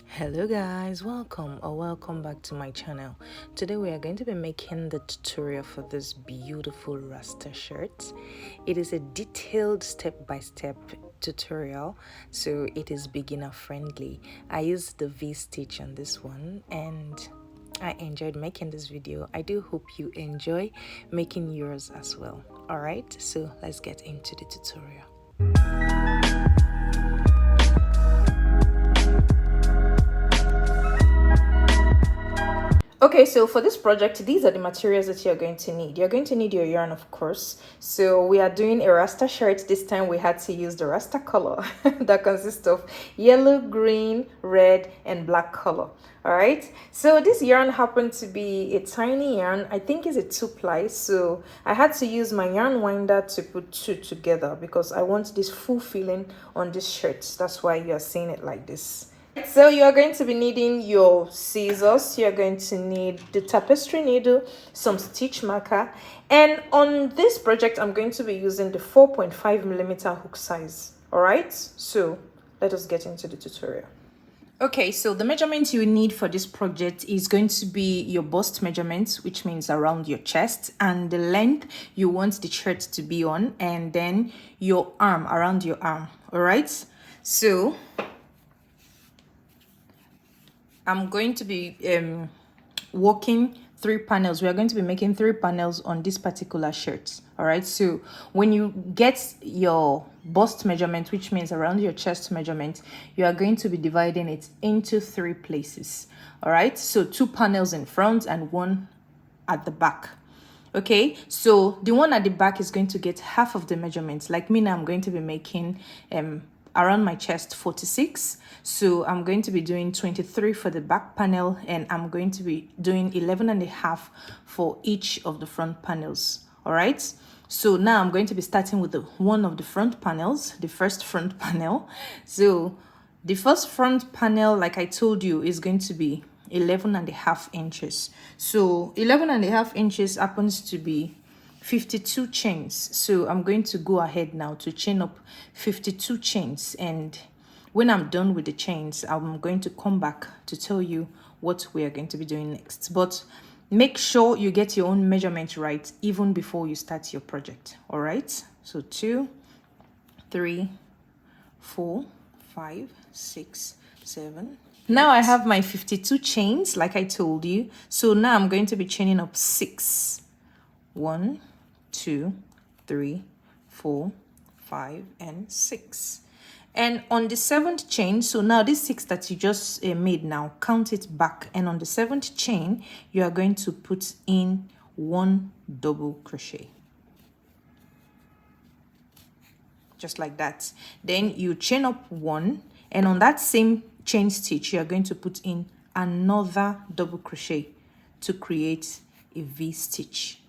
Hello guys, welcome back to my channel. Today we are going to be making the tutorial for this beautiful Rasta shirt. It is a detailed step-by-step tutorial, so it is beginner friendly. I used the V-stitch on this one and I enjoyed making this video. I do hope you enjoy making yours as well. Alright, so let's get into the tutorial. Okay, so for this project, these are the materials that you're going to need. You're going to need your yarn, of course. So we are doing a Rasta shirt. This time we had to use the Rasta color that consists of yellow, green, red, and black color. All right, so this yarn happened to be a tiny yarn. I think it's a 2-ply, so I had to use my yarn winder to put two together because I want this full feeling on this shirt. That's why you're seeing it like this. So you're going to be needing your scissors, you're going to need the tapestry needle, some stitch marker, and on this project I'm going to be using the 4.5mm hook size. All right, so let us get into the tutorial. Okay, so the measurement you need for this project is going to be your bust measurement, which means around your chest, and the length you want the shirt to be on, and then your arm, around your arm. All right, so I'm going to be working 3 panels. We are going to be making 3 panels on this particular shirt. All right, so when you get your bust measurement, which means around your chest measurement, you are going to be dividing it into 3 places. All right, so 2 panels in front and 1 at the back. Okay, so the one at the back is going to get half of the measurements. Like me now, I'm going to be making around my chest 46, so I'm going to be doing 23 for the back panel, and I'm going to be doing 11.5 for each of the front panels. All right, so now I'm going to be starting with one of the front panels, the first front panel. So the first front panel, like I told you, is going to be 11.5 inches. So 11.5 inches happens to be 52 chains. So I'm going to go ahead now to chain up 52 chains, and when I'm done with the chains, I'm going to come back to tell you what we are going to be doing next. But make sure you get your own measurement right even before you start your project. All right, so 2, 3, 4, 5, 6, 7. Now I have my 52 chains, like I told you. So now I'm going to be chaining up 6. 1, 2, 3, 4, 5, and 6. And on the 7th chain, so now this 6 that you just made now, count it back. And on the 7th chain, you are going to put in 1 double crochet. Just like that. Then you chain up 1, and on that same chain stitch, you are going to put in another double crochet to create a V stitch.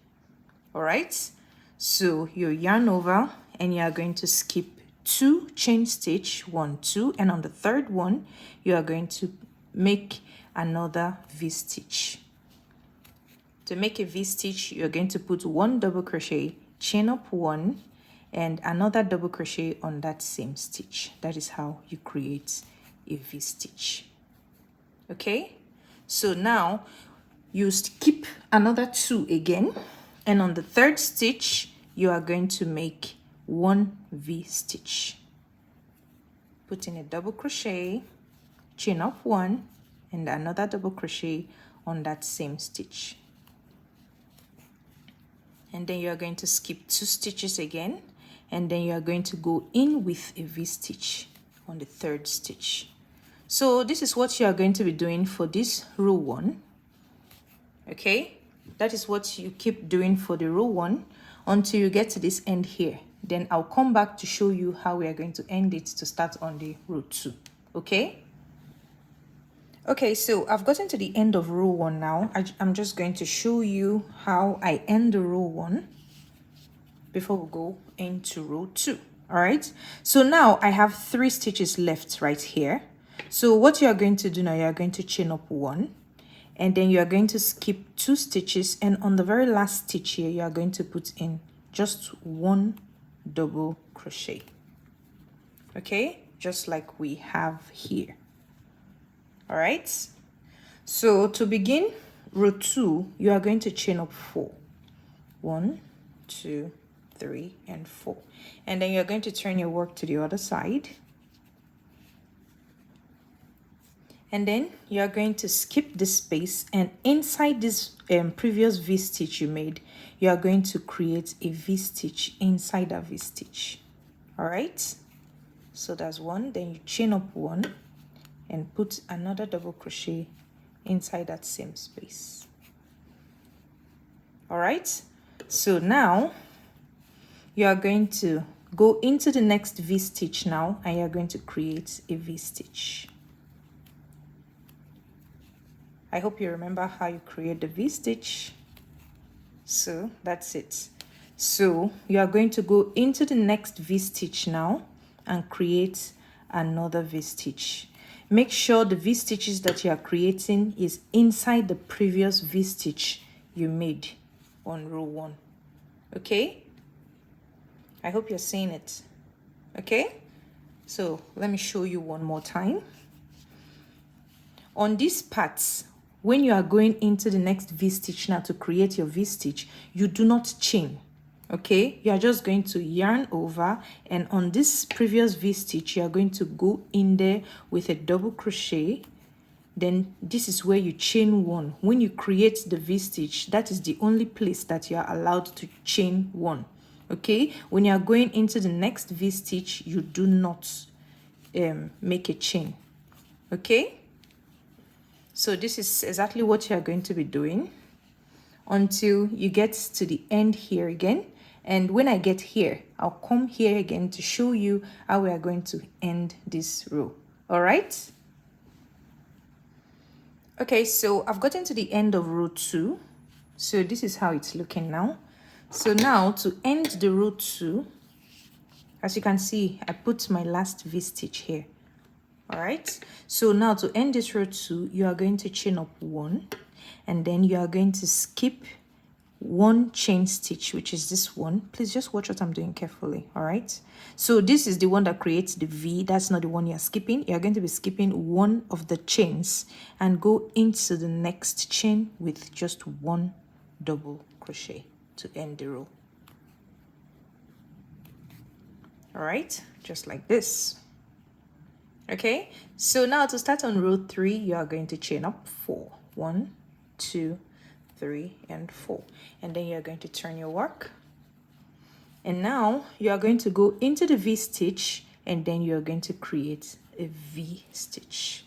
All right, so you yarn over and you are going to skip 2 chain stitch, 1, 2, and on the 3rd one you are going to make another V stitch. To make a V stitch, you're going to put 1 double crochet, chain up 1, and another double crochet on that same stitch. That is how you create a V stitch. Okay, so now you skip another 2 again, and on the 3rd stitch you are going to make 1 V stitch. Put in a double crochet, chain up 1, and another double crochet on that same stitch. And then you are going to skip 2 stitches again, and then you are going to go in with a V stitch on the 3rd stitch. So this is what you are going to be doing for this row 1. Okay, that is what you keep doing for the row 1 until you get to this end here. Then I'll come back to show you how we are going to end it to start on the row 2. Okay, so I've gotten to the end of row 1 now. I'm just going to show you how I end the row 1 before we go into row 2. All right, so now I have 3 stitches left right here. So what you are going to do now, you are going to chain up 1, and then you are going to skip 2 stitches, and on the very last stitch here you are going to put in just 1 double crochet. Okay, just like we have here. All right, so to begin row 2, you are going to chain up 4. 1, 2, 3, and 4, and then you're going to turn your work to the other side, and then you're going to skip this space, and inside this previous V-stitch you made, you are going to create a V-stitch inside that V-stitch. All right, so that's 1, then you chain up 1 and put another double crochet inside that same space. All right, so now you are going to go into the next V-stitch now, and you're going to create a V-stitch. I hope you remember how you create the V-stitch. So that's it. So you are going to go into the next V-stitch now and create another V-stitch. Make sure the V-stitches that you are creating is inside the previous V-stitch you made on row 1. Okay, I hope you're seeing it. Okay, so let me show you one more time. On these parts, when you are going into the next V-stitch now to create your V-stitch, you do not chain. Okay, you are just going to yarn over, and on this previous V-stitch you are going to go in there with a double crochet. Then this is where you chain 1. When you create the V-stitch, that is the only place that you are allowed to chain 1. Okay, when you are going into the next V-stitch, you do not make a chain. Okay, so this is exactly what you are going to be doing until you get to the end here again. And when I get here, I'll come here again to show you how we are going to end this row. All right, okay, so I've gotten to the end of row 2. So this is how it's looking now. So now to end the row 2, as you can see, I put my last V-stitch here. All right, so now to end this row 2, you are going to chain up 1, and then you are going to skip 1 chain stitch, which is this one. Please just watch what I'm doing carefully. All right, so this is the one that creates the V. That's not the one you're skipping. You're going to be skipping 1 of the chains and go into the next chain with just 1 double crochet to end the row. All right, just like this. Okay, so now to start on row 3, you are going to chain up 4. 1, 2, 3, and 4, and then you're going to turn your work, and now you are going to go into the V-stitch, and then you're going to create a V-stitch.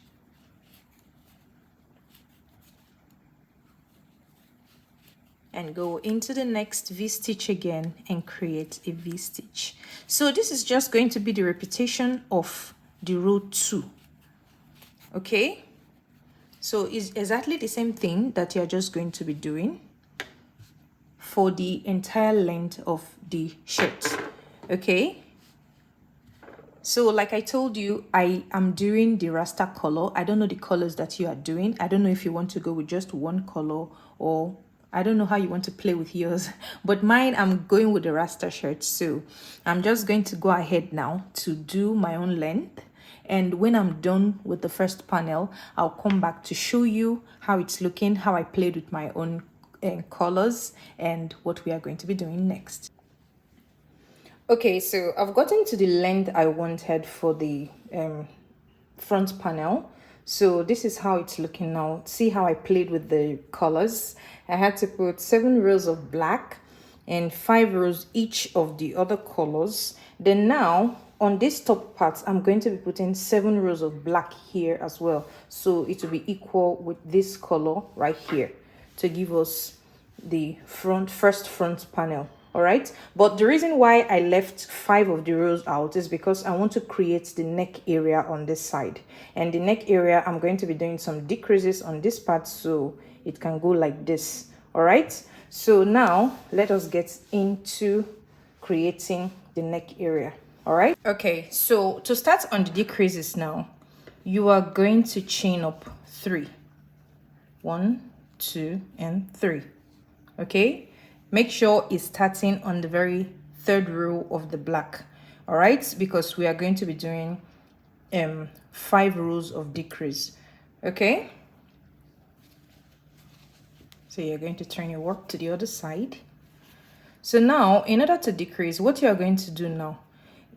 And go into the next V-stitch again and create a V-stitch. So this is just going to be the repetition of the row 2. Okay, so it's exactly the same thing that you're just going to be doing for the entire length of the shirt. Okay, so like I told you, I am doing the Rasta color. I don't know the colors that you are doing. I don't know if you want to go with just one color, or I don't know how you want to play with yours, but mine, I'm going with the Rasta shirt. So I'm just going to go ahead now to do my own length. And when I'm done with the first panel, I'll come back to show you how it's looking, how I played with my own colors, and what we are going to be doing next. Okay, so I've gotten to the length I wanted for the front panel. So this is how it's looking now. See how I played with the colors. I had to put 7 rows of black and 5 rows each of the other colors. Then now on this top part, I'm going to be putting 7 rows of black here as well, so it will be equal with this color right here to give us the first front panel. All right, but the reason why I left 5 of the rows out is because I want to create the neck area on this side, and the neck area I'm going to be doing some decreases on this part so it can go like this. All right, so now let us get into creating the neck area. All right, okay, so to start on the decreases now, you are going to chain up 3. 1, 2, and 3. Okay, make sure it's starting on the very 3rd row of the black. All right, because we are going to be doing 5 rows of decrease. Okay, so you're going to turn your work to the other side. So now, in order to decrease, what you are going to do now,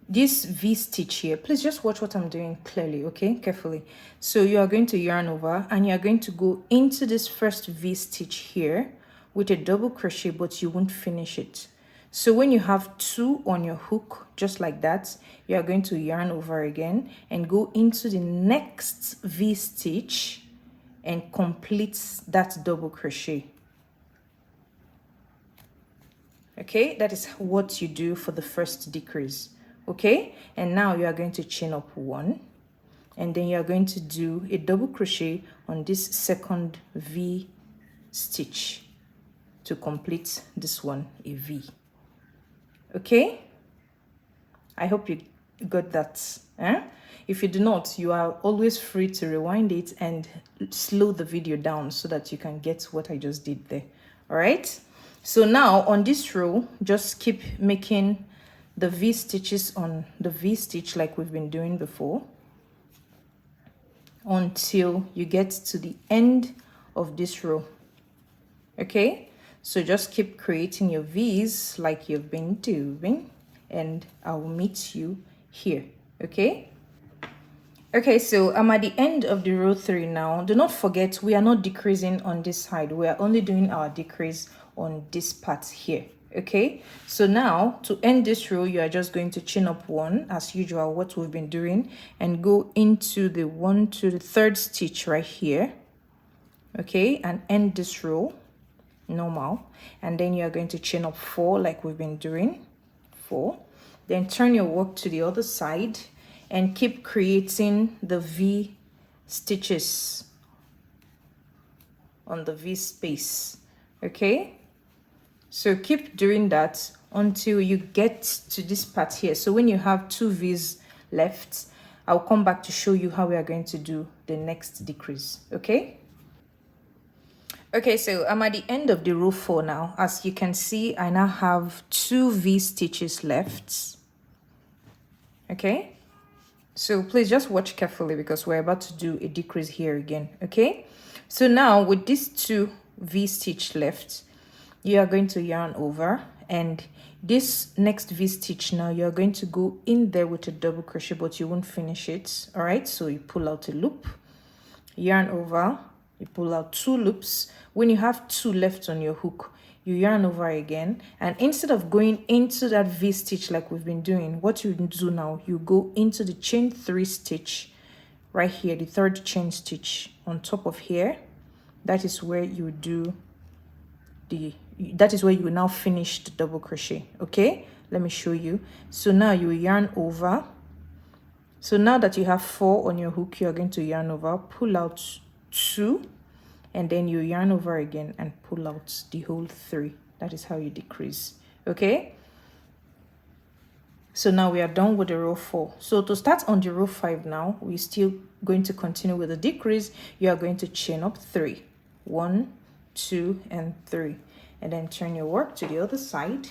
this V stitch here, please just watch what I'm doing clearly, okay, carefully. So you are going to yarn over and you are going to go into this first V stitch here with a double crochet, but you won't finish it. So when you have 2 on your hook, just like that, you are going to yarn over again and go into the next V stitch and complete that double crochet. Okay, that is what you do for the first decrease. Okay, and now you are going to chain up 1 and then you are going to do a double crochet on this second V stitch to complete this one, a V. Okay, I hope you got that. If you do not, you are always free to rewind it and slow the video down so that you can get what I just did there. All right, so now on this row, just keep making the V stitches on the V stitch like we've been doing before until you get to the end of this row. Okay, so just keep creating your V's like you've been doing and I'll meet you here. Okay, so I'm at the end of the row 3 now. Do not forget, we are not decreasing on this side, we are only doing our decrease on this part here. Okay, so now to end this row, you are just going to chain up 1 as usual, what we've been doing, and go into the 1 to the 3rd stitch right here. Okay, and end this row normal, and then you are going to chain up 4 like we've been doing, 4. Then turn your work to the other side and keep creating the V stitches on the V space. Okay, so keep doing that until you get to this part here. So when you have 2 V's left, I'll come back to show you how we are going to do the next decrease. Okay, so I'm at the end of the row 4 now. As you can see, I now have 2 V stitches left. Okay, so please just watch carefully because we're about to do a decrease here again. Okay, so now with these 2 V stitch left, you are going to yarn over, and this next V stitch now you're going to go in there with a double crochet, but you won't finish it. All right, so you pull out a loop, yarn over, you pull out 2 loops. When you have 2 left on your hook, you yarn over again, and instead of going into that V stitch like we've been doing, what you do now, you go into the chain 3 stitch right here, the 3rd chain stitch on top of here. That is where you do that is where you will now finish the double crochet. Okay, let me show you. So now you yarn over. So now that you have 4 on your hook, you are going to yarn over, pull out 2, and then you yarn over again and pull out the whole 3. That is how you decrease. Okay, so now we are done with the row 4. So to start on the row 5 now, we're still going to continue with the decrease. You are going to chain up 3, 1, 2, and 3, and then turn your work to the other side.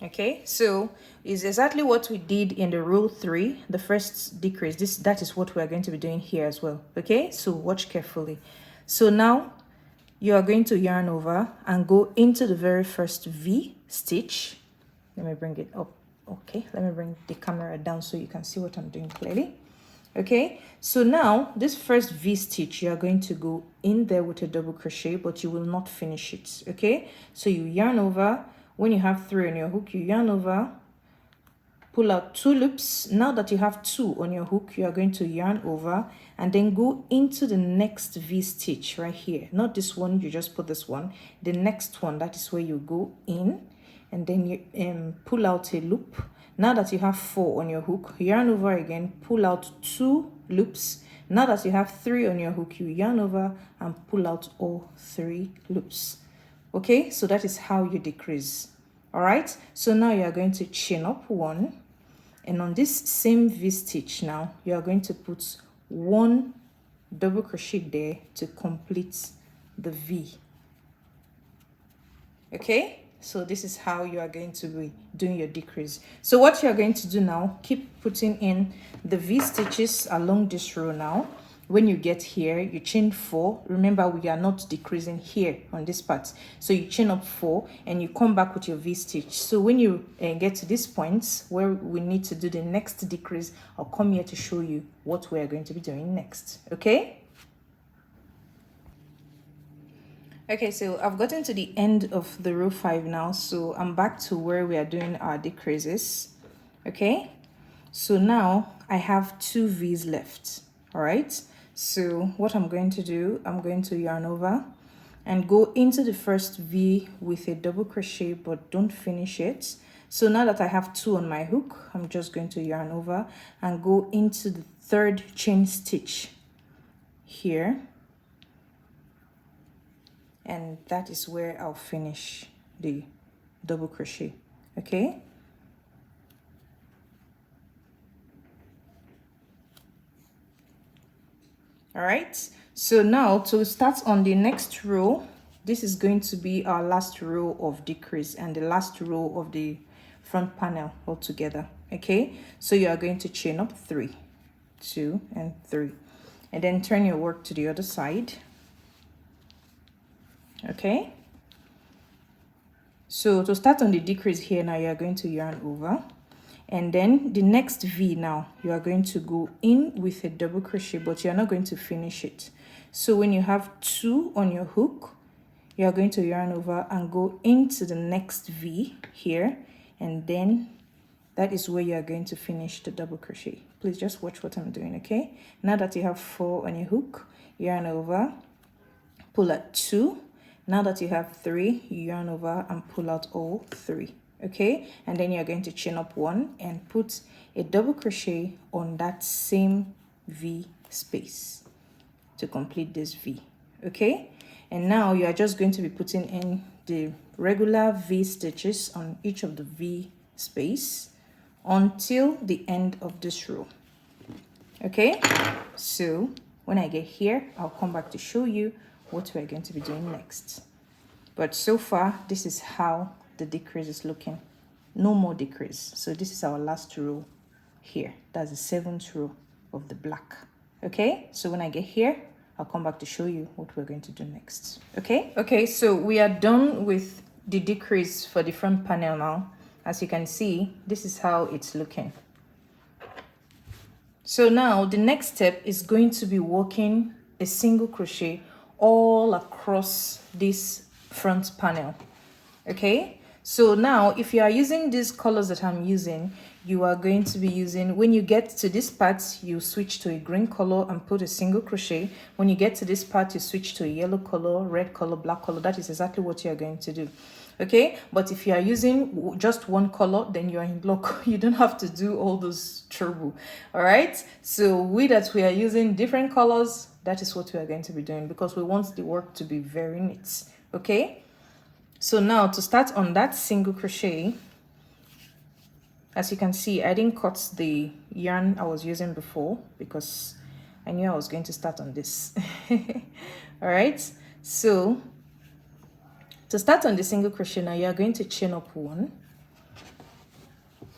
Okay, so it's exactly what we did in the row 3, the first decrease. That is what we are going to be doing here as well. Okay, so watch carefully. So now you are going to yarn over and go into the very first V stitch. Let me bring it up. Okay, let me bring the camera down so you can see what I'm doing clearly. Okay, so now this first V stitch, you are going to go in there with a double crochet, but you will not finish it. Okay, so you yarn over. When you have 3 on your hook, you yarn over, pull out 2 loops. Now that you have 2 on your hook, you are going to yarn over and then go into the next V stitch right here. Not this one, you just put this one. The next one, that is where you go in, and then you pull out a loop. Now that you have 4 on your hook, yarn over again, pull out 2 loops. Now that you have 3 on your hook, you yarn over and pull out all 3 loops. Okay, so that is how you decrease. All right, so now you are going to chain up 1, and on this same V stitch now, you are going to put 1 double crochet there to complete the V. Okay, So this is how you are going to be doing your decrease. So what you are going to do now, keep putting in the V stitches along this row now. When you get here, you chain 4. Remember, we are not decreasing here on this part, so you chain up 4 and you come back with your V stitch. So when you get to this point where we need to do the next decrease, I'll come here to show you what we are going to be doing next. Okay, so I've gotten to the end of the row 5 now, so I'm back to where we are doing our decreases. Okay, so now I have 2 V's left. All right, so what I'm going to do, I'm going to yarn over and go into the first V with a double crochet, but don't finish it. So now that I have 2 on my hook, I'm just going to yarn over and go into the 3rd chain stitch here, and that is where I'll finish the double crochet. Okay, all right, so now to start on the next row, this is going to be our last row of decrease and the last row of the front panel altogether. Okay, so you are going to chain up 3, 2 and 3, and then turn your work to the other side. Okay, so to start on the decrease here, now you are going to yarn over, and then the next V, now you are going to go in with a double crochet, but you are not going to finish it. So when you have 2 on your hook, you are going to yarn over and go into the next V here, and then that is where you are going to finish the double crochet. Please just watch what I'm doing. Okay, now that you have 4 on your hook, yarn over, pull at 2. Now that you have 3, you yarn over and pull out all 3. Okay, and then you're going to chain up 1 and put a double crochet on that same V space to complete this V. Okay, and now you are just going to be putting in the regular V stitches on each of the V space until the end of this row. Okay, so when I get here, I'll come back to show you what we're going to be doing next. But so far, this is how the decrease is looking. No more decrease. So this is our last row here. That's the 7th row of the black. Okay, so when I get here, I'll come back to show you what we're going to do next. Okay, so we are done with the decrease for the front panel now. As you can see, this is how it's looking. So now the next step is going to be working a single crochet all across this front panel. Okay, so now if you are using these colors that I'm using, you are going to be using, when you get to this part, you switch to a green color and put a single crochet. When you get to this part, you switch to a yellow color, red color, black color. That is exactly what you are going to do. Okay, but if you are using just one color, then you are in luck. You don't have to do all those trouble. All right, so we are using different colors, that is what we are going to be doing, because we want the work to be very neat. Okay, so now to start on that single crochet, as you can see, I didn't cut the yarn I was using before because I knew I was going to start on this. All right, so to start on the single crochet, now you are going to chain up 1.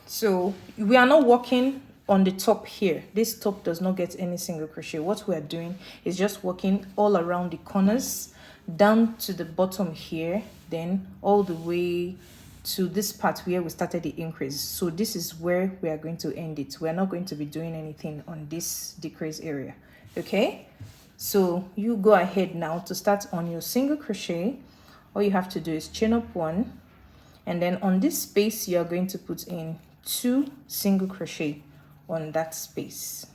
So we are not working on the top here. This top does not get any single crochet. What we are doing is just working all around the corners, down to the bottom here, then all the way to this part where we started the increase. So this is where we are going to end it. We are not going to be doing anything on this decrease area. Okay, so you go ahead now to start on your single crochet. All you have to do is chain up 1, and then on this space you are going to put in 2 single crochet on that space.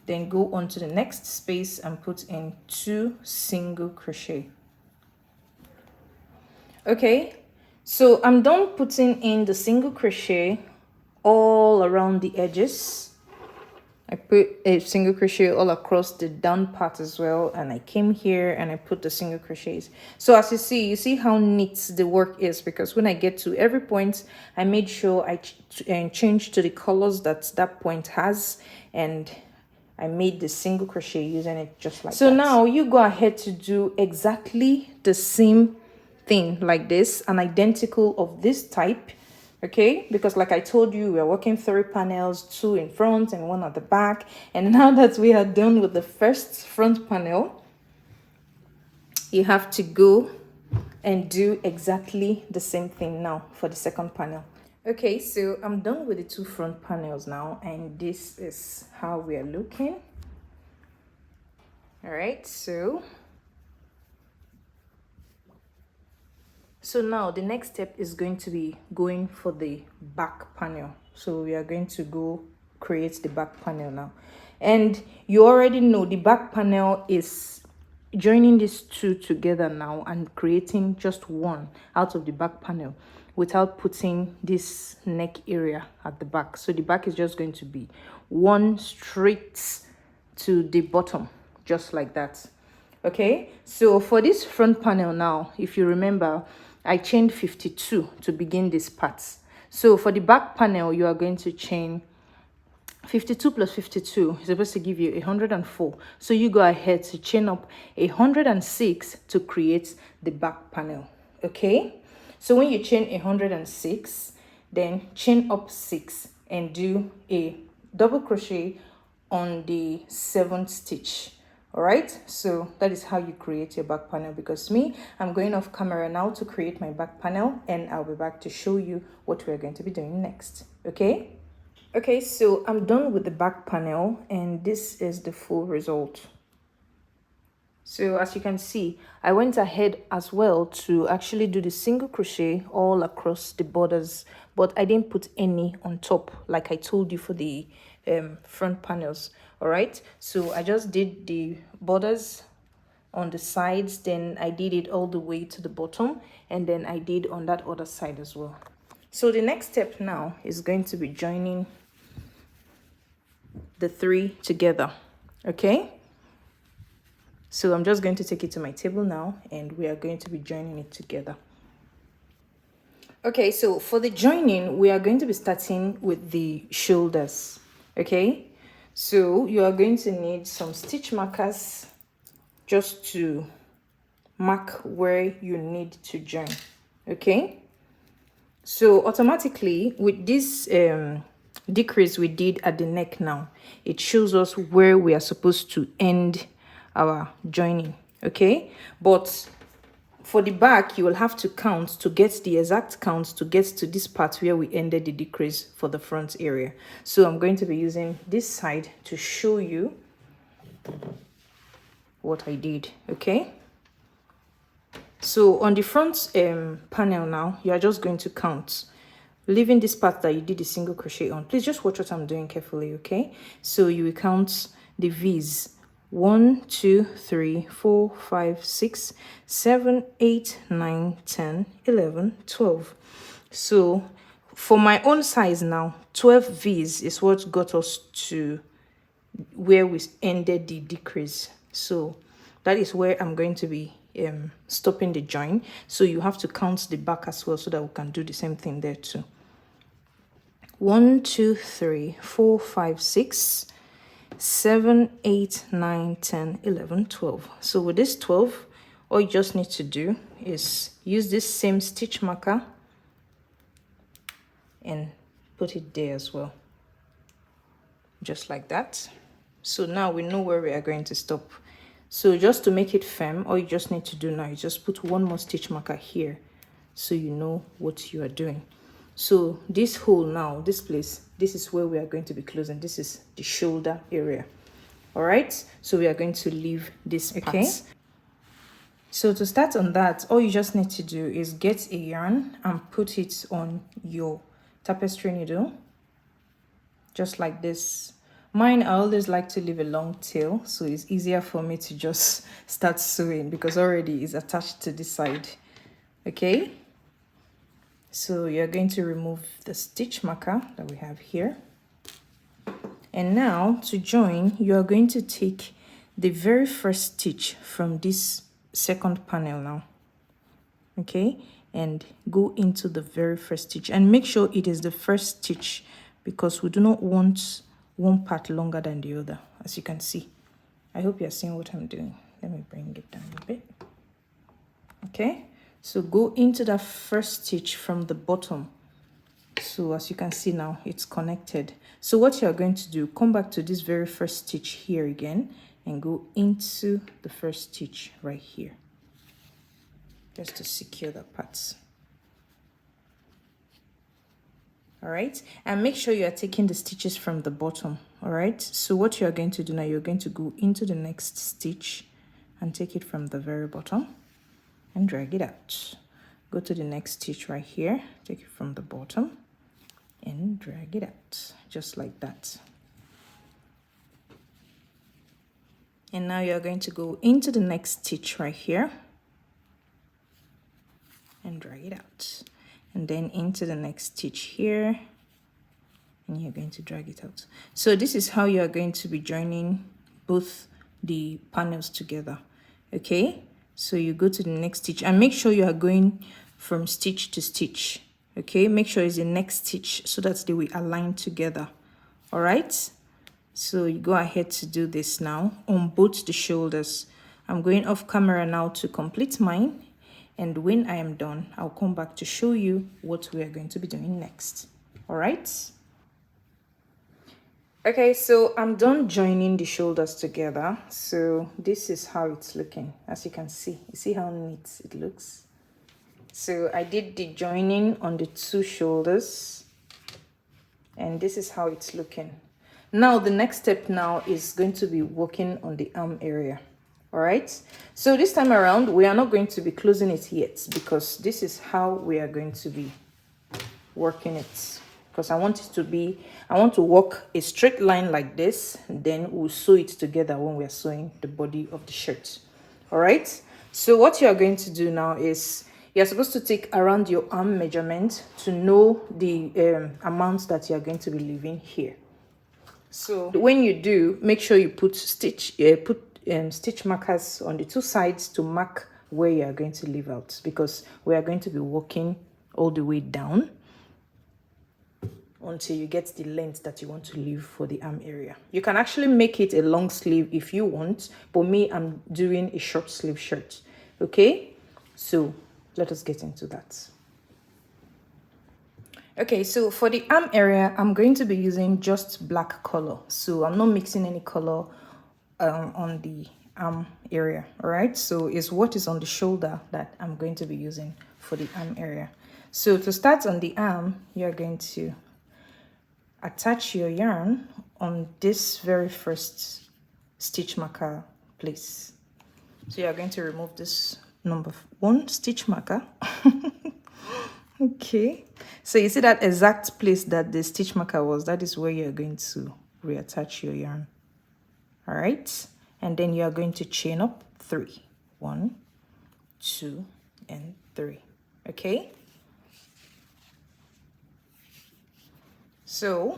Then go on to the next space and put in 2 single crochet. Okay, so I'm done putting in the single crochet all around the edges. I put a single crochet all across the down part as well, and I came here and I put the single crochets. So as you see how neat the work is, because when I get to every point, I made sure I changed to the colors that that point has, and I made the single crochet using it just like that. So now you go ahead to do exactly the same thing like this, an identical of this type, okay? Because like I told you, we're working 3 panels, 2 in front and 1 at the back. And now that we are done with the first front panel, you have to go and do exactly the same thing now for the second panel. Okay, so I'm done with the 2 front panels now, and this is how we are looking. All right, so now the next step is going to be going for the back panel. So we are going to go create the back panel now. And you already know the back panel is joining these 2 together now and creating just 1 out of the back panel without putting this neck area at the back. So the back is just going to be 1 straight to the bottom, just like that. Okay, so for this front panel now, if you remember, I chained 52 to begin this part. So for the back panel, you are going to chain 52 plus 52 is supposed to give you 104. So you go ahead to chain up 106 to create the back panel. Okay, so when you chain 106, then chain up 6 and do a double crochet on the 7th stitch. All right, so that is how you create your back panel. Because I'm going off camera now to create my back panel, and I'll be back to show you what we're going to be doing next. Okay, so I'm done with the back panel, and this is the full result. So as you can see, I went ahead as well to actually do the single crochet all across the borders, but I didn't put any on top like I told you for the front panels. All right, so I just did the borders on the sides, then I did it all the way to the bottom, and then I did on that other side as well. So the next step now is going to be joining the 3 together. Okay, so I'm just going to take it to my table now, and we are going to be joining it together. Okay, so for the joining, we are going to be starting with the shoulders. Okay, so you are going to need some stitch markers just to mark where you need to join. Okay, so automatically with this decrease we did at the neck now, it shows us where we are supposed to end our joining. Okay, but for the back, you will have to count to get the exact count to get to this part where we ended the decrease for the front area. So I'm going to be using this side to show you what I did. Okay, so on the front panel now, you are just going to count, leaving this part that you did the single crochet on. Please just watch what I'm doing carefully. Okay, so you will count the V's. 1 2 3 4 5 6 7 8 9 10 11 12. So for my own size now, 12 V's is what got us to where we ended the decrease. So that is where I'm going to be stopping the join. So you have to count the back as well, so that we can do the same thing there too. 1 2 3 4 5 6 7 8 9 10 11 12. So with this 12, all you just need to do is use this same stitch marker and put it there as well, just like that. So now we know where we are going to stop. So just to make it firm, all you just need to do now is just put 1 more stitch marker here, so you know what you are doing. So this hole now, this place, this is where we are going to be closing. This is the shoulder area. All right, so we are going to leave this part. Okay, so to start on that, all you just need to do is get a yarn and put it on your tapestry needle, just like this. Mine, I always like to leave a long tail, so it's easier for me to just start sewing because already it's attached to this side. Okay, so you're going to remove the stitch marker that we have here. And now to join, you are going to take the very first stitch from this second panel now. Okay, and go into the very first stitch and make sure it is the first stitch, because we do not want one part longer than the other, as you can see. I hope you're seeing what I'm doing. Let me bring it down a bit. Okay, So go into that first stitch from the bottom. So as you can see now, it's connected. So what you are going to do, come back to this very first stitch here again and go into the first stitch right here, just to secure that part. All right, and make sure you are taking the stitches from the bottom. All right, so what you are going to do now, you're going to go into the next stitch and take it from the very bottom and drag it out. Go to the next stitch right here, take it from the bottom and drag it out, just like that. And now you're going to go into the next stitch right here and drag it out, and then into the next stitch here, and you're going to drag it out. So this is how you're going to be joining both the panels together. Okay, so you go to the next stitch and make sure you are going from stitch to stitch. Okay, make sure it's the next stitch so that they will align together. All right, so you go ahead to do this now on both the shoulders. I'm going off camera now to complete mine, and when I am done, I'll come back to show you what we are going to be doing next. All right. Okay, so I'm done joining the shoulders together. So this is how it's looking. As you can see, you see how neat it looks. So I did the joining on the two shoulders, and this is how it's looking. Now the next step now is going to be working on the arm area. All right, so this time around we are not going to be closing it yet, because this is how we are going to be working it. Because I want to work a straight line like this, then we'll sew it together when we are sewing the body of the shirt. All right, so what you are going to do now is you're supposed to take around your arm measurement to know the amount that you're going to be leaving here. So when you do, make sure you put stitch markers on the two sides to mark where you are going to leave out, because we are going to be working all the way down until you get the length that you want to leave for the arm area. You can actually make it a long sleeve if you want, but me, I'm doing a short sleeve shirt. Okay, so let us get into that. Okay, so for the arm area, I'm going to be using just black color. So I'm not mixing any color on the arm area. All right, so it's what is on the shoulder that I'm going to be using for the arm area. So to start on the arm, you're going to attach your yarn on this very first stitch marker place. So you're going to remove this number 1 stitch marker. Okay, so you see that exact place that the stitch marker was, that is where you're going to reattach your yarn. All right, and then you are going to chain up 3. 1, 2, and 3. Okay, so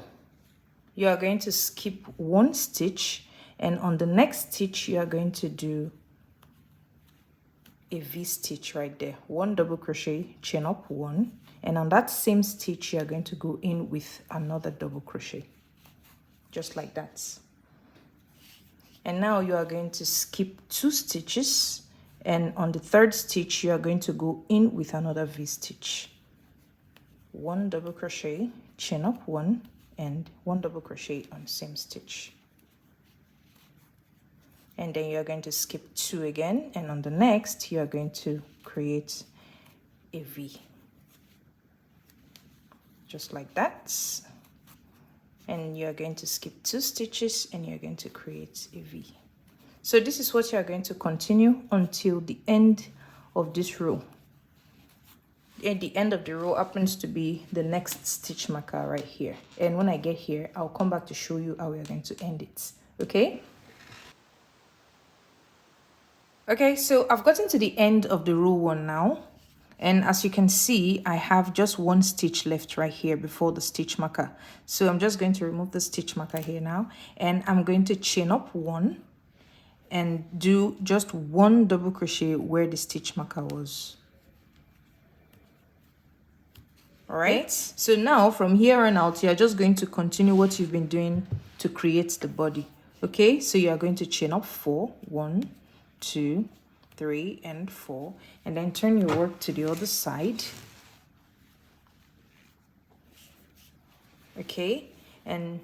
you are going to skip 1 stitch, and on the next stitch you are going to do a V stitch right there. 1 double crochet, chain up 1, and on that same stitch you are going to go in with another double crochet, just like that. And now you are going to skip 2 stitches, and on the 3rd stitch you are going to go in with another V stitch. 1 double crochet, chain up 1, and 1 double crochet on the same stitch. And then you're going to skip 2 again, and on the next you are going to create a V, just like that. And you're going to skip 2 stitches and you're going to create a V. So this is what you're going to continue until the end of this row. At the end of the row happens to be the next stitch marker right here, and when I get here I'll come back to show you how we are going to end it. Okay, so I've gotten to the end of the row 1 now, and as you can see I have just 1 stitch left right here before the stitch marker. So I'm just going to remove the stitch marker here now, and I'm going to chain up 1 and do just 1 double crochet where the stitch marker was. All right, so now from here on out you're just going to continue what you've been doing to create the body. Okay, so you are going to chain up 4, 1, 2, 3 and 4, and then turn your work to the other side. Okay, and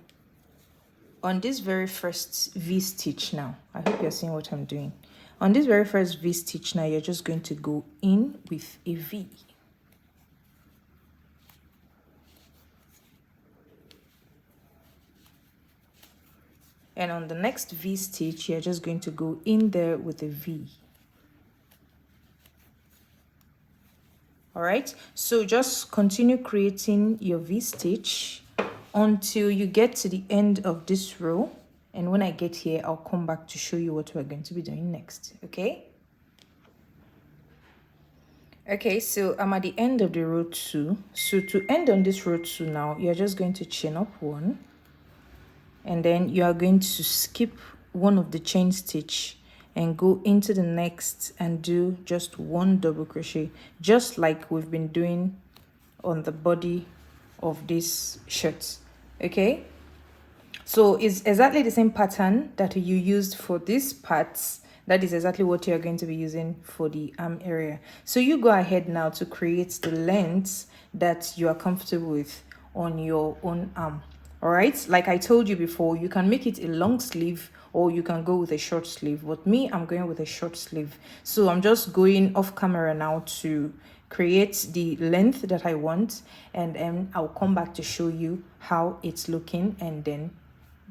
on this very first V stitch now, I hope you're seeing what I'm doing. On this very first V stitch now, you're just going to go in with a V. And on the next V stitch, you're just going to go in there with a V. All right, so just continue creating your V stitch until you get to the end of this row. And when I get here, I'll come back to show you what we're going to be doing next, okay? Okay, so I'm at the end of the row 2. So to end on this row 2 now, you're just going to chain up 1. And then you are going to skip one of the chain stitch and go into the next and do just 1 double crochet, just like we've been doing on the body of this shirt. Okay, so it's exactly the same pattern that you used for these parts. That is exactly what you're going to be using for the arm area. So you go ahead now to create the length that you are comfortable with on your own arm. All right, like I told you before, you can make it a long sleeve or you can go with a short sleeve, but me, I'm going with a short sleeve. So I'm just going off camera now to create the length that I want, and then I'll come back to show you how it's looking and then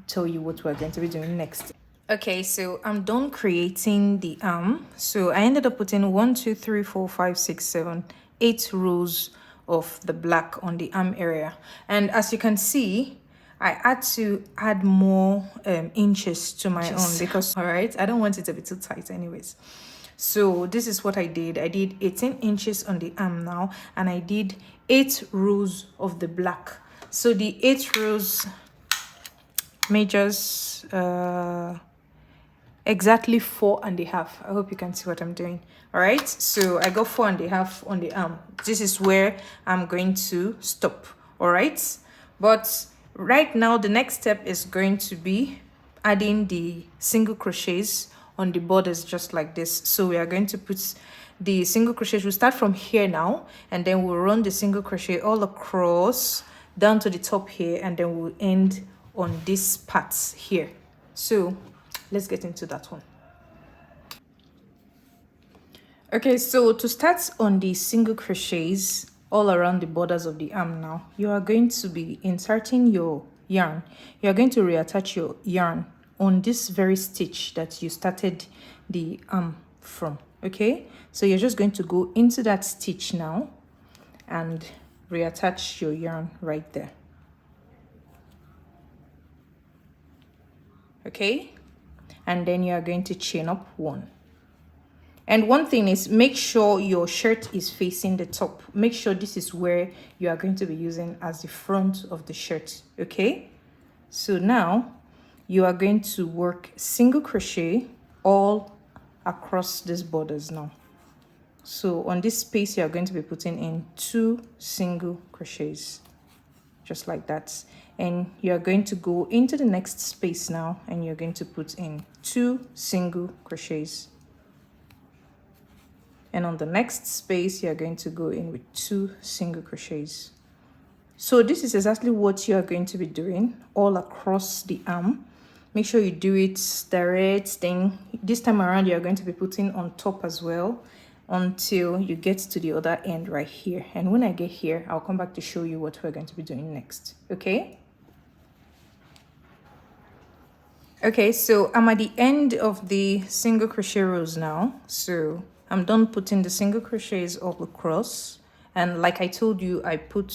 tell you what we're going to be doing next. Okay, so I'm done creating the arm. So I ended up putting 1 2 3 4 5 6 7 8 rows of the black on the arm area, and as you can see, I had to add more inches to my own because, all right, I don't want it to be too tight anyways. So this is what I did. I did 18 inches on the arm now, and I did 8 rows of the black. So the 8 rows measures exactly 4.5. I hope you can see what I'm doing. All right, so I got 4.5 on the arm. This is where I'm going to stop. All right, but right now the next step is going to be adding the single crochets on the borders, just like this. So we are going to put the single crochets. We'll start from here now, and then we'll run the single crochet all across down to the top here, and then we'll end on these parts here. So let's get into that one. Okay, so to start on the single crochets all around the borders of the arm now, you are going to be inserting your yarn. You are going to reattach your yarn on this very stitch that you started the arm from. Okay, so you're just going to go into that stitch now and reattach your yarn right there. Okay, and then you are going to chain up 1. And one thing is, make sure your shirt is facing the top. Make sure this is where you are going to be using as the front of the shirt. Okay, so now you are going to work single crochet all across these borders now. So on this space, you are going to be putting in 2 single crochets, just like that. And you're going to go into the next space now, and you're going to put in 2 single crochets. And on the next space, you're going to go in with 2 single crochets. So this is exactly what you are going to be doing all across the arm. Make sure you do it direct thing. This time around, you're going to be putting on top as well until you get to the other end right here. And when I get here, I'll come back to show you what we're going to be doing next. Okay? Okay, so I'm at the end of the single crochet rows now. So I'm done putting the single crochets all across, and like I told you, I put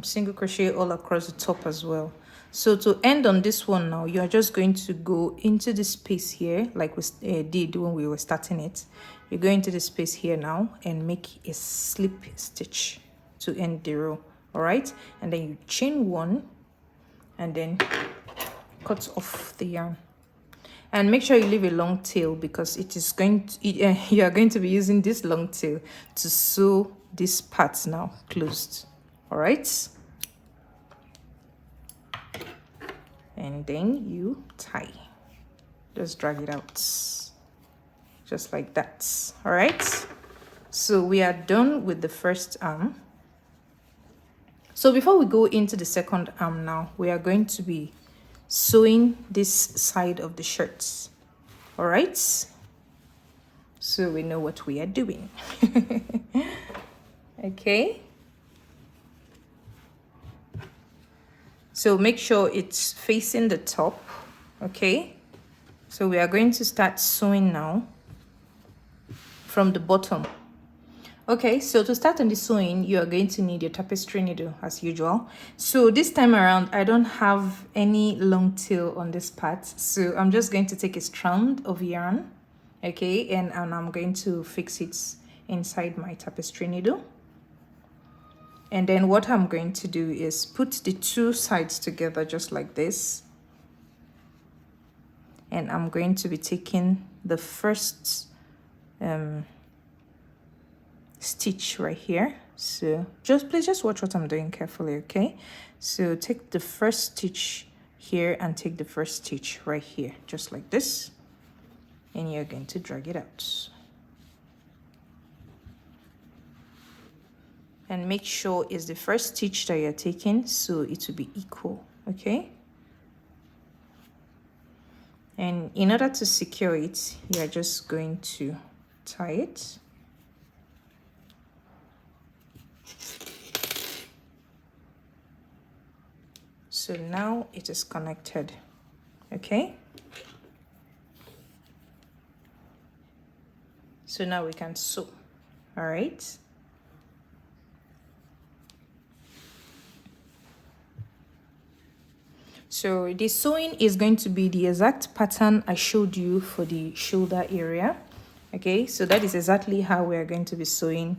single crochet all across the top as well. So to end on this one now, you're just going to go into the space here like we did when we were starting it. You go into the space here now and make a slip stitch to end the row. All right, and then you chain 1 and then cut off the yarn. And make sure you leave a long tail, because it is going to, you are going to be using this long tail to sew this part now closed. All right, and then you tie. Just drag it out. just like that. All right, so we are done with the first arm. So before we go into the second arm now, we are going to be sewing this side of the shirts. All right, so we know what we are doing. Okay, so make sure it's facing the top. Okay, so we are going to start sewing now from the bottom. Okay, so to start on the sewing, you are going to need your tapestry needle as usual. So this time around, I don't have any long tail on this part, so I'm just going to take a strand of yarn, okay, and I'm going to fix it inside my tapestry needle. And then what I'm going to do is put the two sides together just like this. And I'm going to be taking the first stitch right here. So please just watch what I'm doing carefully, okay? So take the first stitch here and take the first stitch right here, just like this. And you're going to drag it out. And make sure it's the first stitch that you're taking, so it will be equal, okay? And in order to secure it, you're just going to tie it. So now it is connected, okay? So now we can sew, all right? So the sewing is going to be the exact pattern I showed you for the shoulder area. Okay, so that is exactly how we are going to be sewing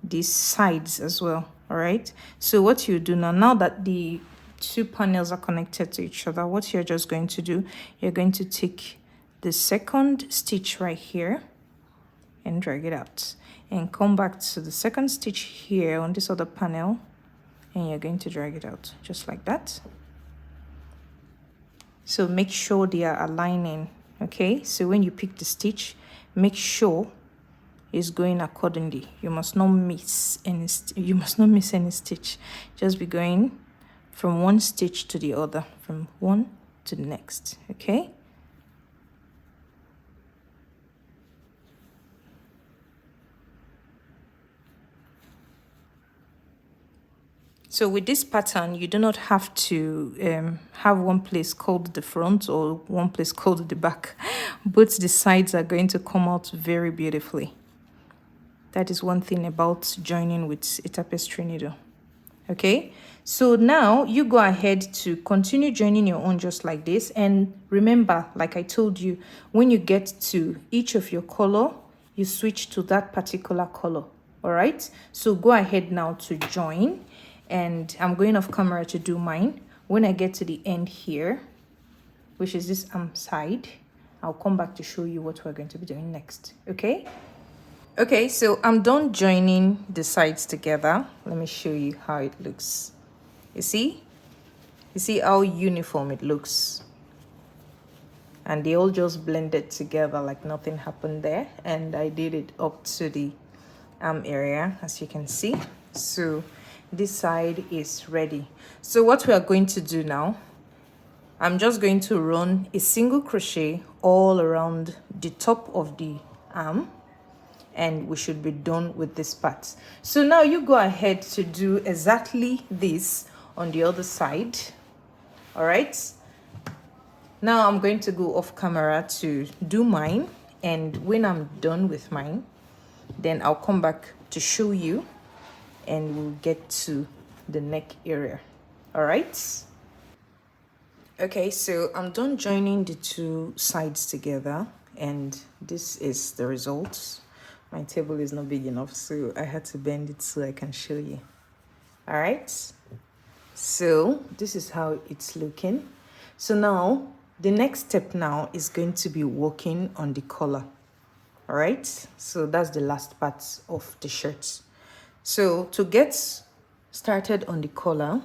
these sides as well. All right, so what you do now that the two panels are connected to each other, what you're just going to do, you're going to take the second stitch right here and drag it out and come back to the second stitch here on this other panel, and you're going to drag it out just like that. So make sure they are aligning, okay? So when you pick the stitch, make sure it's going accordingly. You must not miss any stitch. Just be going from one stitch to the other, from one to the next, okay? So with this pattern, you do not have to have one place called the front or one place called the back. Both the sides are going to come out very beautifully. That is one thing about joining with a tapestry needle. Okay, so now you go ahead to continue joining your own just like this. And remember, like I told you, when you get to each of your color, you switch to that particular color. All right, so go ahead now to join. And I'm going off camera to do mine. When I get to the end here, which is this side, I'll come back to show you what we're going to be doing next, okay? Okay, so I'm done joining the sides together. Let me show you how it looks. You see how uniform it looks, and they all just blended together like nothing happened there. And I did it up to the arm area, as you can see. So this side is ready. So what we are going to do now, I'm just going to run a single crochet all around the top of the arm, and we should be done with this part. So now you go ahead to do exactly this on the other side. All right, now I'm going to go off camera to do mine, and when I'm done with mine, then I'll come back to show you, and we'll get to the neck area. All right, okay, so I'm done joining the two sides together, and this is the results. My table is not big enough, so I had to bend it so I can show you. All right, so this is how it's looking. So now the next step now is going to be working on the collar. All right, so that's the last part of the shirt. So to get started on the collar,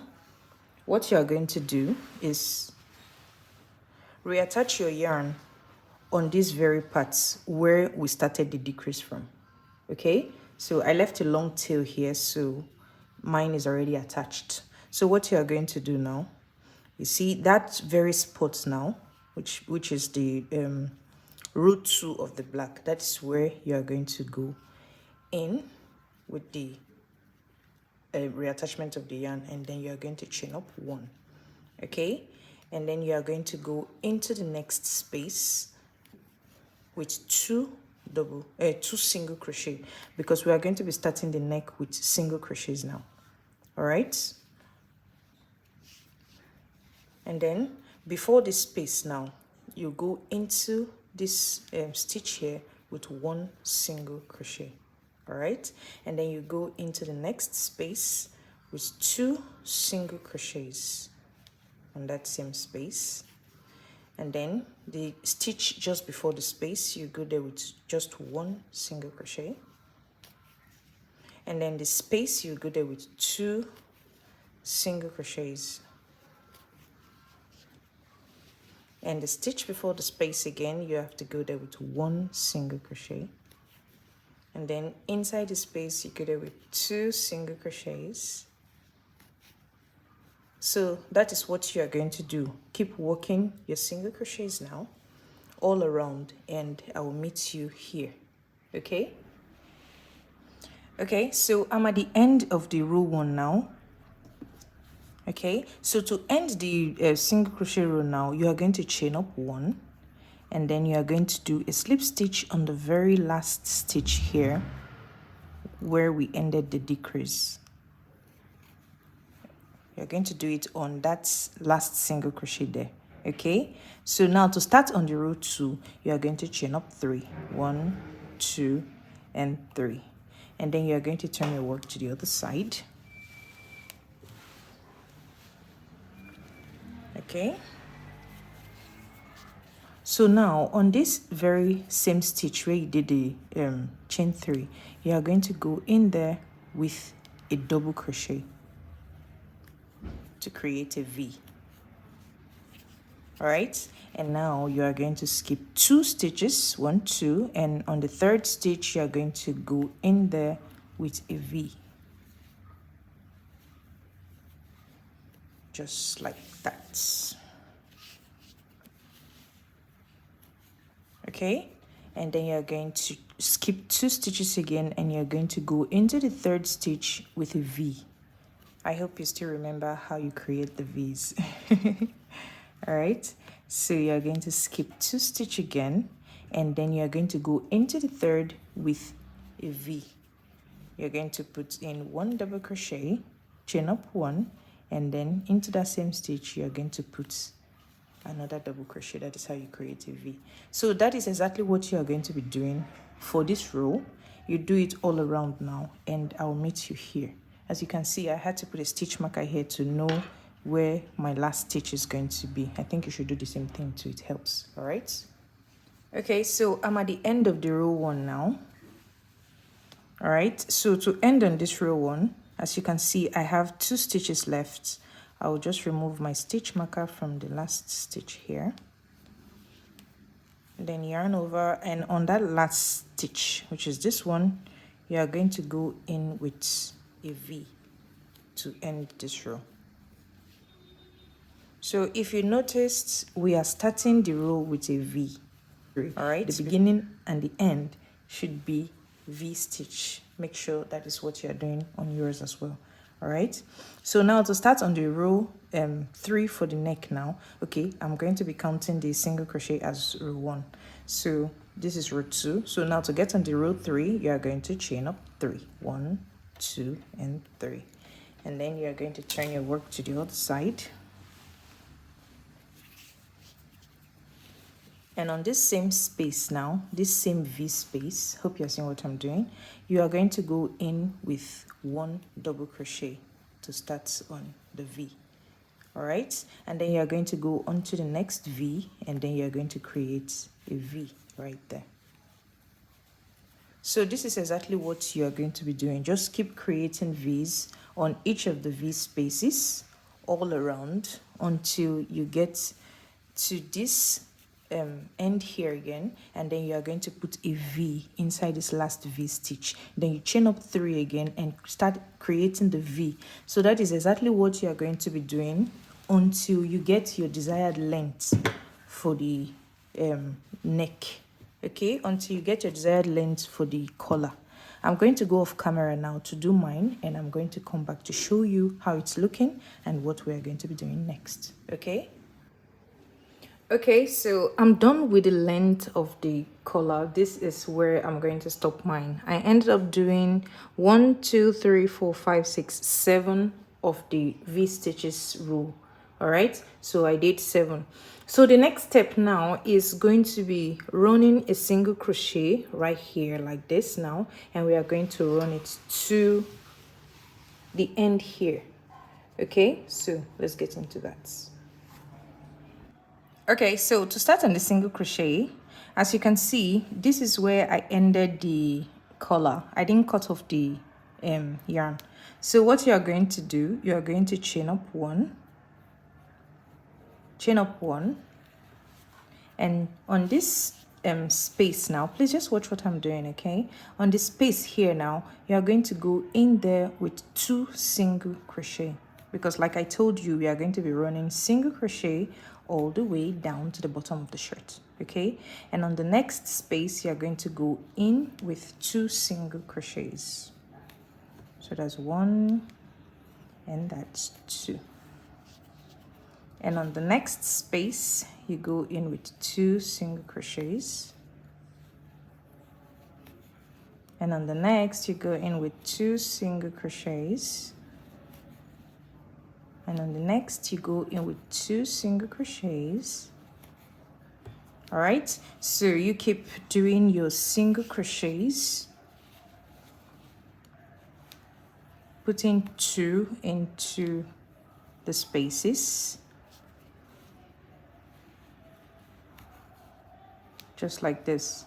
what you are going to do is reattach your yarn on these very parts where we started the decrease from. Okay, so I left a long tail here, so mine is already attached. So what you are going to do now, you see that very spot now, which is the root 2 of the black. That's where you are going to go in with the reattachment of the yarn, and then you are going to chain up 1. Okay, and then you are going to go into the next space with two single crochet, because we are going to be starting the neck with single crochets now. All right, and then before this space now, you go into this stitch here with 1 single crochet. All right, and then you go into the next space with 2 single crochets on that same space, and then the stitch just before the space, you go there with just 1 single crochet, and then the space, you go there with 2 single crochets, and the stitch before the space again, you have to go there with 1 single crochet, and then inside the space, you go there with 2 single crochets. So that is what you are going to do. Keep working your single crochets now all around, and I will meet you here. Okay, so I'm at the end of the row 1 now. Okay, so to end the single crochet row now, you are going to chain up 1, and then you are going to do a slip stitch on the very last stitch here where we ended the decrease. You're going to do it on that last single crochet there. Okay, so now to start on the row 2, you are going to chain up 3, 1, 2, and 3, and then you are going to turn your work to the other side. Okay, so now on this very same stitch where you did the chain 3, you are going to go in there with a double crochet to create a V. All right, and now you are going to skip 2 stitches, 1, 2, and on the 3rd stitch you are going to go in there with a V, just like that. Okay, and then you're going to skip 2 stitches again, and you're going to go into the 3rd stitch with a V. I hope you still remember how you create the V's. All right, so you're going to skip 2 stitches again, and then you're going to go into the 3rd with a V. You're going to put in 1 double crochet, chain up 1, and then into that same stitch you're going to put another double crochet. That is how you create a V. So that is exactly what you are going to be doing for this row. You do it all around now, and I'll meet you here. As you can see, I had to put a stitch marker here to know where my last stitch is going to be. I think you should do the same thing too, it helps. All right, okay, so I'm at the end of the row 1 now. All right, so to end on this row 1, as you can see, I have 2 stitches left. I will just remove my stitch marker from the last stitch here, then yarn over, and on that last stitch, which is this one, you are going to go in with a V to end this row. So if you noticed, we are starting the row with a V. All right, the beginning and the end should be V stitch. Make sure that is what you are doing on yours as well. All right, so now to start on the row 3 for the neck now. Okay, I'm going to be counting the single crochet as row 1, so this is row 2. So now to get on the row 3, you are going to chain up 3, 1, 2, and 3, and then you are going to turn your work to the other side, and on this same space now, this same V space, hope you're seeing what I'm doing, you are going to go in with 1 double crochet to start on the V. All right, and then you're going to go on to the next V, and then you're going to create a V right there. So this is exactly what you are going to be doing. Just keep creating V's on each of the V spaces all around until you get to this end here again, and then you are going to put a V inside this last V stitch. Then you chain up 3 again and start creating the V. So that is exactly what you are going to be doing until you get your desired length for the neck. Okay, until you get your desired length for the collar. I'm going to go off camera now to do mine, and I'm going to come back to show you how it's looking and what we are going to be doing next. Okay, so I'm done with the length of the collar. This is where I'm going to stop mine. I ended up doing 1 2 3 4 5 6 7 of the V stitches row. All right, so I did 7. So the next step now is going to be running a single crochet right here like this now, and we are going to run it to the end here. Okay, so let's get into that. Okay, so to start on the single crochet, as you can see, this is where I ended the collar. I didn't cut off the yarn. So what you are going to do, you are going to chain up 1, and on this space now, please just watch what I'm doing. Okay, on the space here now, you are going to go in there with 2 single crochet, because like I told you, we are going to be running single crochet all the way down to the bottom of the shirt. Okay, and on the next space, you are going to go in with 2 single crochets. So that's 1 and that's 2. And on the next space, you go in with 2 single crochets. And on the next, you go in with 2 single crochets. And on the next, you go in with 2 single crochets. All right, so you keep doing your single crochets, putting 2 into the spaces, just like this.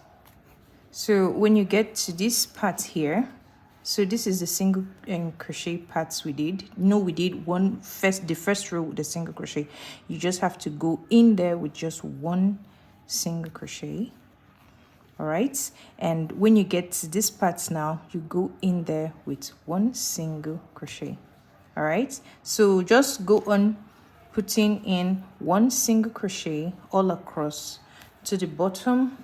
So when you get to this part here, so this is the single crochet parts we did. No, we did the first row with the single crochet. You just have to go in there with just 1 single crochet. All right, and when you get to this part now, you go in there with 1 single crochet. All right, so just go on putting in 1 single crochet all across to the bottom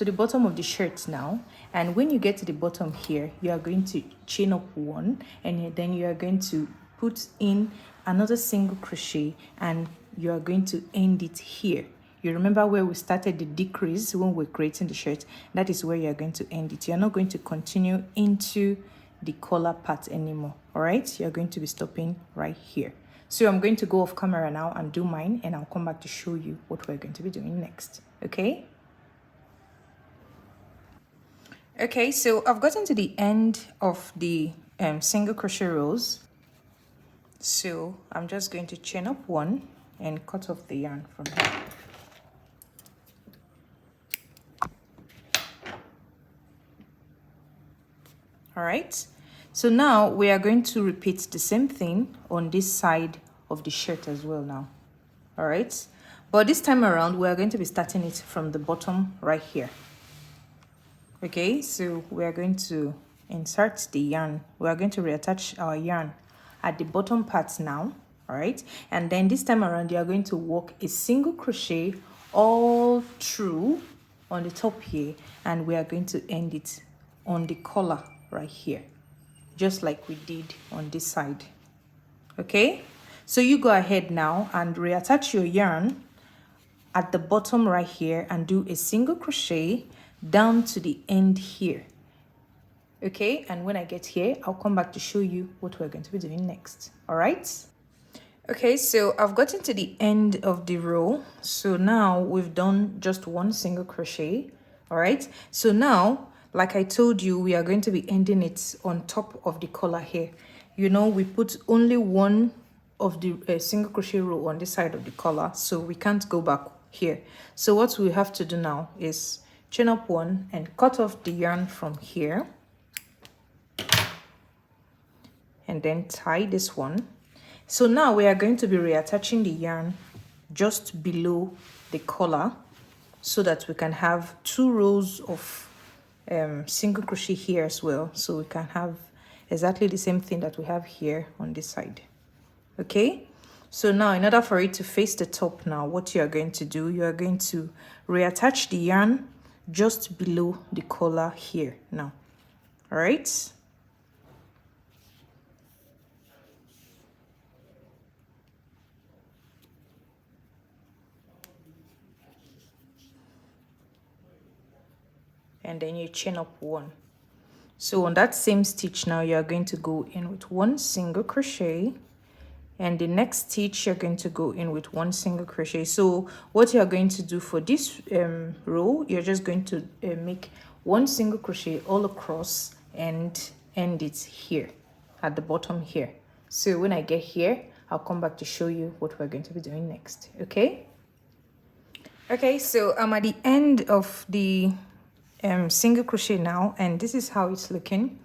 of the shirt now. And when you get to the bottom here, you are going to chain up 1, and then you are going to put in another single crochet, and you are going to end it here. You remember where we started the decrease when we're creating the shirt? That is where you're going to end it. You're not going to continue into the collar part anymore. All right, you're going to be stopping right here. So I'm going to go off camera now and do mine, and I'll come back to show you what we're going to be doing next. Okay, so I've gotten to the end of the single crochet rows. So I'm just going to chain up 1 and cut off the yarn from here. All right, so now we are going to repeat the same thing on this side of the shirt as well now. All right, but this time around we are going to be starting it from the bottom right here. Okay, so we are going to insert the yarn. We are going to reattach our yarn at the bottom part now. All right, and then this time around you are going to work a single crochet all through on the top here, and we are going to end it on the collar right here, just like we did on this side. Okay, so you go ahead now and reattach your yarn at the bottom right here and do a single crochet down to the end here. Okay, and when I get here, I'll come back to show you what we're going to be doing next. All right, okay, so I've gotten to the end of the row. So now we've done just 1 single crochet. All right, so now, like I told you, we are going to be ending it on top of the collar here. You know, we put only 1 of the single crochet row on this side of the collar, so we can't go back here. So what we have to do now is chain up 1 and cut off the yarn from here, and then tie this one. So now we are going to be reattaching the yarn just below the collar, so that we can have 2 rows of single crochet here as well, so we can have exactly the same thing that we have here on this side. Okay, so now in order for it to face the top, now what you are going to do, you are going to reattach the yarn just below the collar here now. All right, and then you chain up 1. So on that same stitch now, you are going to go in with 1 single crochet, and the next stitch you're going to go in with 1 single crochet. So what you are going to do for this row, you're just going to make 1 single crochet all across and end it here at the bottom here. So when I get here, I'll come back to show you what we're going to be doing next. Okay, so I'm at the end of the single crochet now, and this is how it's looking.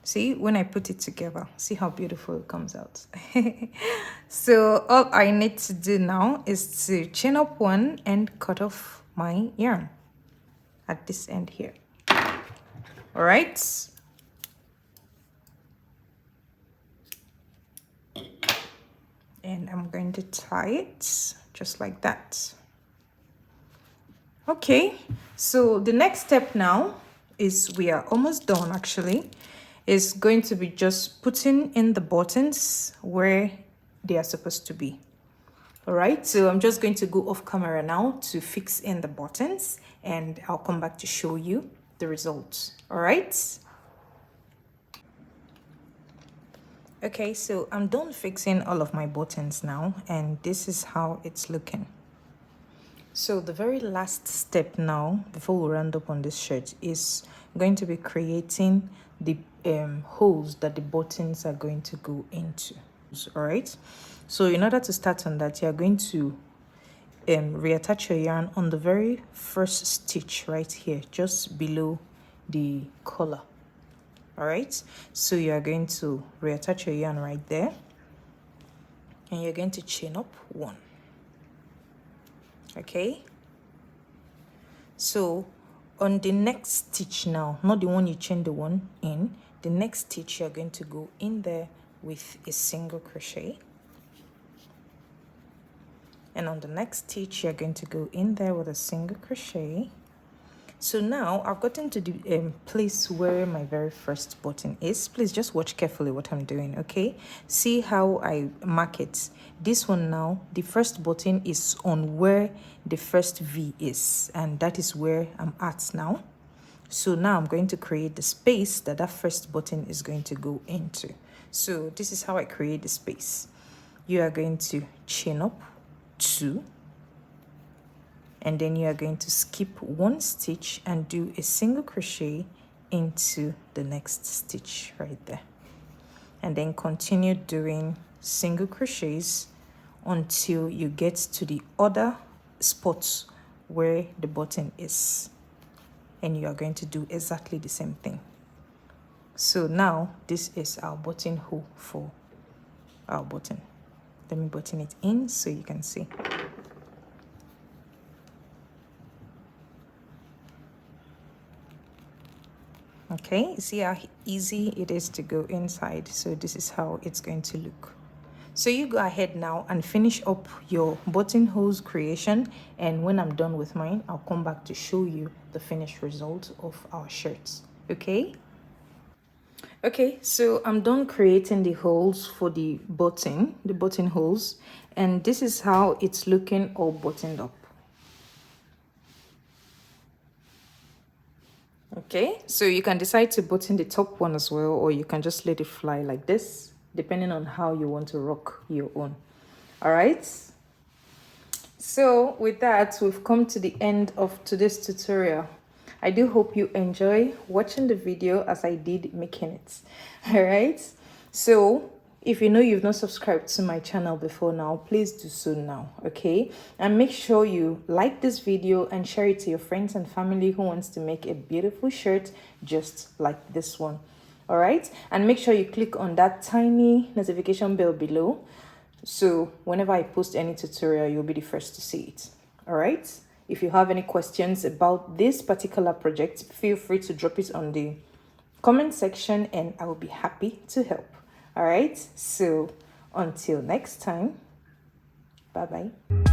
See, when I put it together, see how beautiful it comes out. So all I need to do now is to chain up 1 and cut off my yarn at this end here. All right, and I'm going to tie it just like that. Okay, so the next step now is, we are almost done actually, is going to be just putting in the buttons where they are supposed to be. All right, so I'm just going to go off camera now to fix in the buttons, and I'll come back to show you the results. All right. Okay, so I'm done fixing all of my buttons now, and this is how it's looking. So the very last step now, before we round up on this shirt, is going to be creating the holes that the buttons are going to go into. All right, so in order to start on that, you are going to reattach your yarn on the very first stitch right here, just below the collar. All right, so you are going to reattach your yarn right there, and you're going to chain up 1. Okay, so on the next stitch now, not the one you chain the one in, the next stitch you're going to go in there with a single crochet, and on the next stitch you're going to go in there with a single crochet. So now I've gotten to the place where my very first button is. Please just watch carefully what I'm doing. Okay, see how I mark it. This one now, the first button is on where the first V is, and that is where I'm at now. So now I'm going to create the space that that first button is going to go into. So this is how I create the space. You are going to chain up 2, and then you are going to skip 1 stitch and do a single crochet into the next stitch right there, and then continue doing single crochets until you get to the other spots where the button is, and you are going to do exactly the same thing. So now this is our buttonhole for our button. Let me button it in so you can see. Okay, see how easy it is to go inside. So this is how it's going to look. So you go ahead now and finish up your buttonholes creation, and when I'm done with mine, I'll come back to show you the finished result of our shirts. Okay, so I'm done creating the holes for the buttonholes, and this is how it's looking all buttoned up. Okay, so you can decide to button the top one as well, or you can just let it fly like this, depending on how you want to rock your own. All right, so with that, we've come to the end of today's tutorial. I do hope you enjoy watching the video as I did making it. All right, so if you know you've not subscribed to my channel before now, please do so now, okay? And make sure you like this video and share it to your friends and family who wants to make a beautiful shirt just like this one. All right, and make sure you click on that tiny notification bell below So whenever I post any tutorial, you'll be the first to see it. All right. If you have any questions about this particular project, feel free to drop it on the comment section and I will be happy to help. All right. So until next time, bye bye.